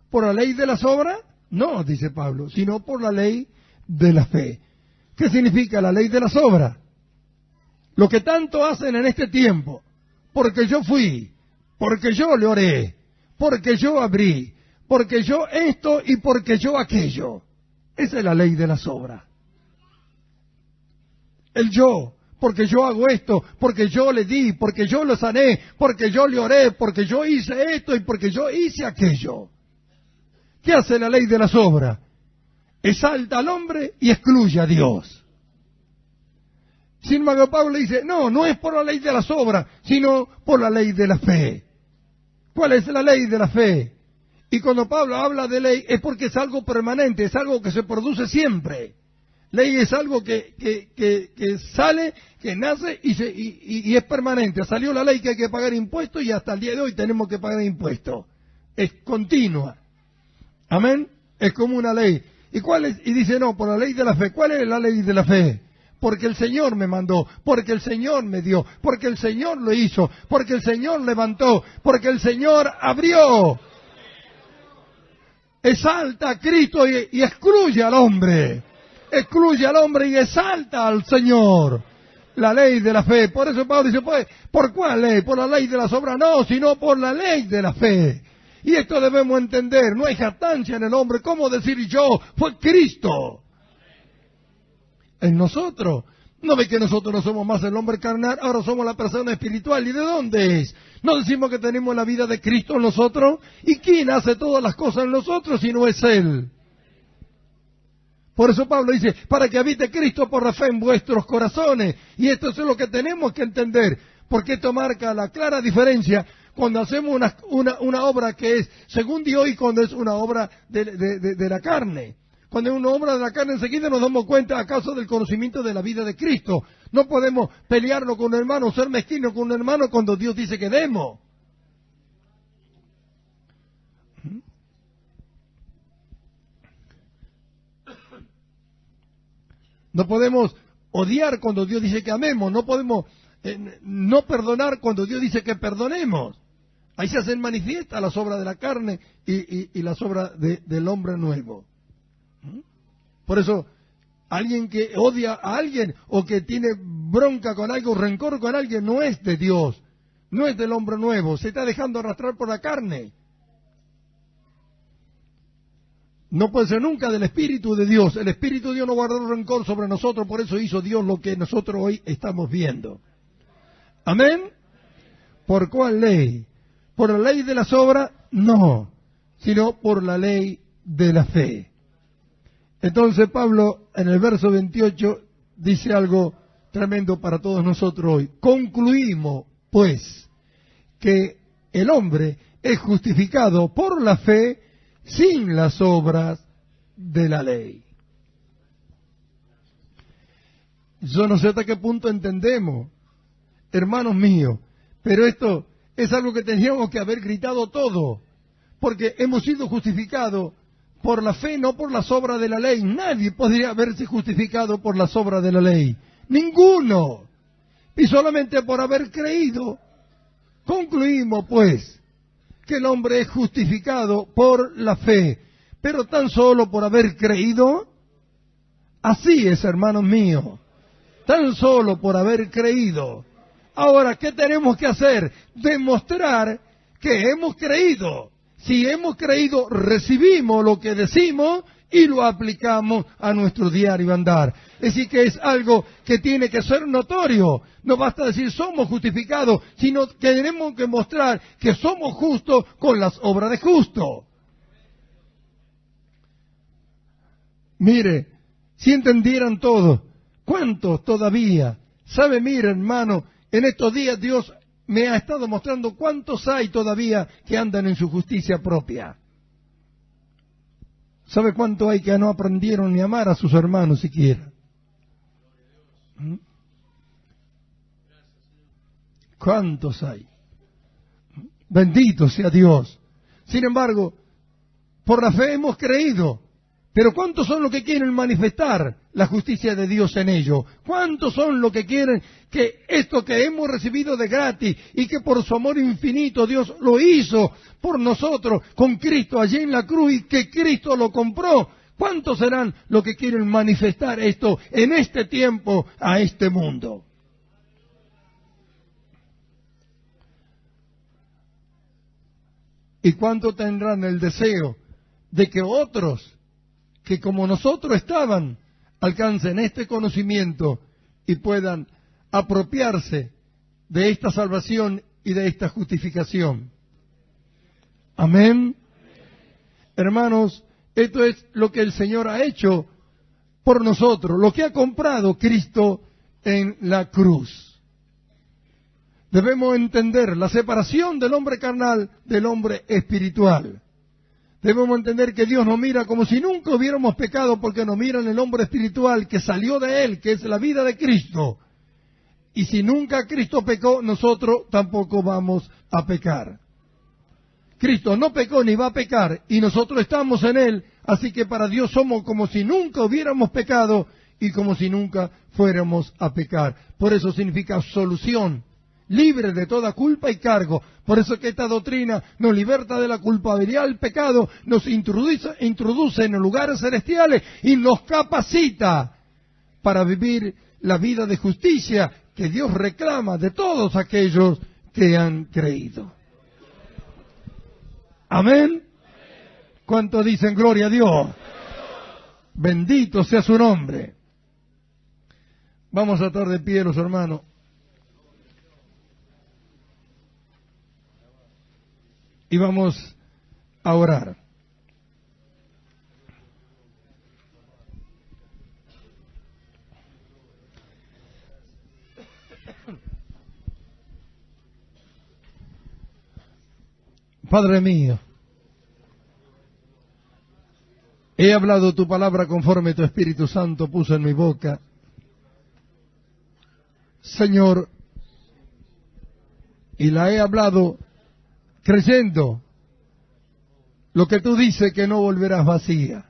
Speaker 2: ¿Por la ley de las obras? No, dice Pablo, sino por la ley de la fe. ¿Qué significa la ley de las obras? Lo que tanto hacen en este tiempo, porque yo fui, porque yo le oré, porque yo abrí, porque yo esto y porque yo aquello. Esa es la ley de las obras. El yo, porque yo hago esto, porque yo le di, porque yo lo sané, porque yo le oré, porque yo hice esto y porque yo hice aquello. ¿Qué hace la ley de las obras? Exalta al hombre y excluye a Dios. Sin embargo, Pablo dice, no, no es por la ley de las obras, sino por la ley de la fe. ¿Cuál es la ley de la fe? Y cuando Pablo habla de ley es porque es algo permanente, es algo que se produce siempre. Ley es algo que sale, que nace y es permanente. Salió la ley que hay que pagar impuestos y hasta el día de hoy tenemos que pagar impuestos. Es continua. Amén. Es como una ley. ¿Y cuál es? Y dice, no, por la ley de la fe. ¿Cuál es la ley de la fe? Porque el Señor me mandó, porque el Señor me dio, porque el Señor lo hizo, porque el Señor levantó, porque el Señor abrió. Exalta a Cristo y excluye al hombre. Excluye al hombre y exalta al Señor. La ley de la fe. Por eso Pablo dice, pues, ¿por cuál ley? ¿Por la ley de las obras? No, sino por la ley de la fe. Y esto debemos entender. No hay jactancia en el hombre. ¿Cómo decir yo? Fue Cristo en nosotros. ¿No ve que nosotros no somos más el hombre carnal? Ahora somos la persona espiritual. ¿Y de dónde es? ¿No decimos que tenemos la vida de Cristo en nosotros? ¿Y quién hace todas las cosas en nosotros si no es Él? Por eso Pablo dice, para que habite Cristo por la fe en vuestros corazones. Y esto es lo que tenemos que entender, porque esto marca la clara diferencia cuando hacemos una obra que es según Dios y cuando es una obra de la carne. Cuando es una obra de la carne, enseguida nos damos cuenta a causa del conocimiento de la vida de Cristo. No podemos pelearlo con un hermano, ser mezquino con un hermano cuando Dios dice que demos. No podemos odiar cuando Dios dice que amemos. No podemos no perdonar cuando Dios dice que perdonemos. Ahí se hacen manifiestas las obras de la carne y las obras del hombre nuevo. Por eso, alguien que odia a alguien o que tiene bronca con algo, rencor con alguien, no es de Dios, no es del hombre nuevo, se está dejando arrastrar por la carne. No puede ser nunca del Espíritu de Dios. El Espíritu de Dios no guardó rencor sobre nosotros, por eso hizo Dios lo que nosotros hoy estamos viendo. ¿Amén? ¿Por cuál ley? ¿Por la ley de las obras? No, sino por la ley de la fe. Entonces Pablo en el verso 28 dice algo tremendo para todos nosotros hoy. Concluimos, pues, que el hombre es justificado por la fe sin las obras de la ley. Yo no sé hasta qué punto entendemos, hermanos míos, pero esto es algo que teníamos que haber gritado todo, porque hemos sido justificados por la fe, no por las obras de la ley. Nadie podría haberse justificado por las obras de la ley. Ninguno. Y solamente por haber creído. Concluimos, pues, que el hombre es justificado por la fe, pero tan solo por haber creído. Así es, hermanos míos, tan solo por haber creído. Ahora, ¿qué tenemos que hacer? Demostrar que hemos creído. Si hemos creído, recibimos lo que decimos y lo aplicamos a nuestro diario andar. Es decir, que es algo que tiene que ser notorio. No basta decir somos justificados, sino que tenemos que mostrar que somos justos con las obras de justo. Mire, si entendieran todos, ¿cuántos todavía? ¿Sabe? Mire, hermano, en estos días Dios me ha estado mostrando cuántos hay todavía que andan en su justicia propia. ¿Sabe cuánto hay que no aprendieron ni a amar a sus hermanos siquiera? ¿Cuántos hay? Bendito sea Dios. Sin embargo, por la fe hemos creído. Pero ¿cuántos son los que quieren manifestar la justicia de Dios en ello? ¿Cuántos son los que quieren que esto que hemos recibido de gratis y que por su amor infinito Dios lo hizo por nosotros con Cristo allí en la cruz y que Cristo lo compró? ¿Cuántos serán los que quieren manifestar esto en este tiempo a este mundo? ¿Y cuántos tendrán el deseo de que otros que como nosotros estaban, alcancen este conocimiento y puedan apropiarse de esta salvación y de esta justificación? Amén. Hermanos, esto es lo que el Señor ha hecho por nosotros, lo que ha comprado Cristo en la cruz. Debemos entender la separación del hombre carnal del hombre espiritual. Debemos entender que Dios nos mira como si nunca hubiéramos pecado, porque nos mira en el hombre espiritual que salió de Él, que es la vida de Cristo. Y si nunca Cristo pecó, nosotros tampoco vamos a pecar. Cristo no pecó ni va a pecar, y nosotros estamos en Él, así que para Dios somos como si nunca hubiéramos pecado y como si nunca fuéramos a pecar. Por eso significa absolución, libre de toda culpa y cargo. Por eso que esta doctrina nos liberta de la culpabilidad del pecado, nos introduce en los lugares celestiales y nos capacita para vivir la vida de justicia que Dios reclama de todos aquellos que han creído. Amén. ¿Cuántos dicen gloria a Dios? Bendito sea su nombre. Vamos a estar de pie, los hermanos. Y vamos a orar. Padre mío, he hablado tu palabra conforme tu Espíritu Santo puso en mi boca. Señor, y la he hablado creyendo lo que tú dices, que no volverás vacía.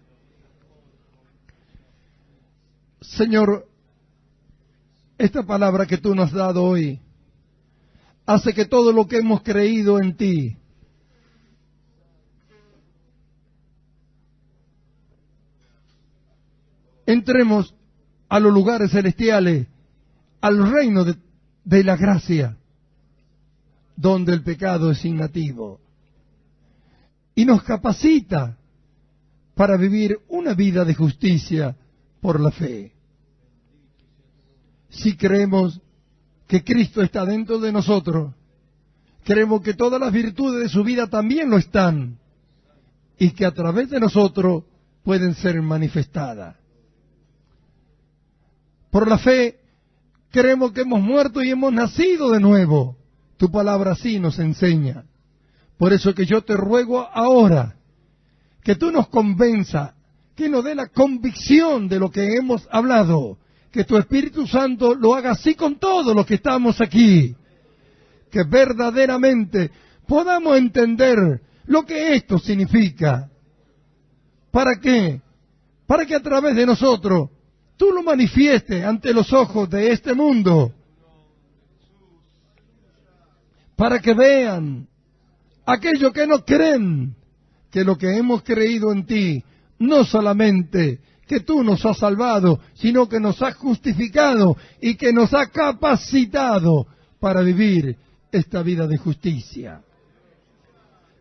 Speaker 2: Señor, esta palabra que tú nos has dado hoy hace que todo lo que hemos creído en ti entremos a los lugares celestiales, al reino de la gracia, donde el pecado es innativo, y nos capacita para vivir una vida de justicia por la fe. Si creemos que Cristo está dentro de nosotros, creemos que todas las virtudes de su vida también lo están, y que a través de nosotros pueden ser manifestadas. Por la fe, creemos que hemos muerto y hemos nacido de nuevo. Tu palabra así nos enseña. Por eso que yo te ruego ahora, que tú nos convenza, que nos dé la convicción de lo que hemos hablado, que tu Espíritu Santo lo haga así con todos los que estamos aquí, que verdaderamente podamos entender lo que esto significa. ¿Para qué? Para que a través de nosotros tú lo manifiestes ante los ojos de este mundo, para que vean aquellos que no creen que lo que hemos creído en ti, no solamente que tú nos has salvado, sino que nos has justificado y que nos has capacitado para vivir esta vida de justicia.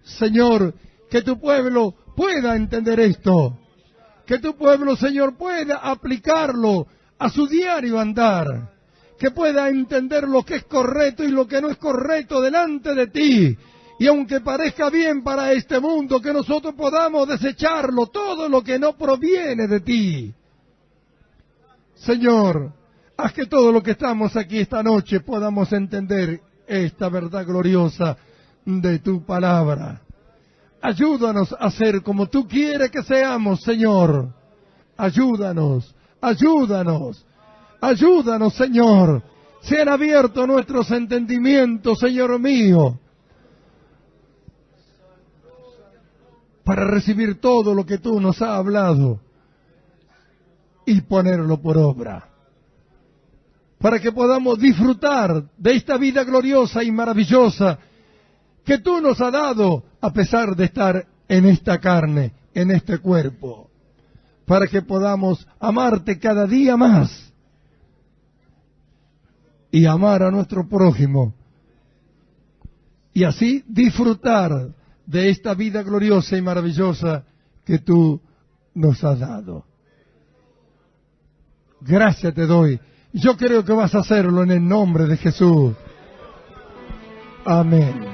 Speaker 2: Señor, que tu pueblo pueda entender esto, que tu pueblo, Señor, pueda aplicarlo a su diario andar, que pueda entender lo que es correcto y lo que no es correcto delante de ti, y aunque parezca bien para este mundo, que nosotros podamos desecharlo, todo lo que no proviene de ti. Señor, haz que todo lo que estamos aquí esta noche podamos entender esta verdad gloriosa de tu palabra. Ayúdanos a ser como tú quieres que seamos, Señor. Ayúdanos, ayúdanos, ayúdanos, Señor. Sean abiertos nuestros entendimientos, Señor mío, para recibir todo lo que tú nos has hablado y ponerlo por obra, para que podamos disfrutar de esta vida gloriosa y maravillosa que tú nos has dado a pesar de estar en esta carne, en este cuerpo, para que podamos amarte cada día más y amar a nuestro prójimo y así disfrutar de esta vida gloriosa y maravillosa que tú nos has dado. Gracias te doy. Yo creo que vas a hacerlo en el nombre de Jesús. Amén.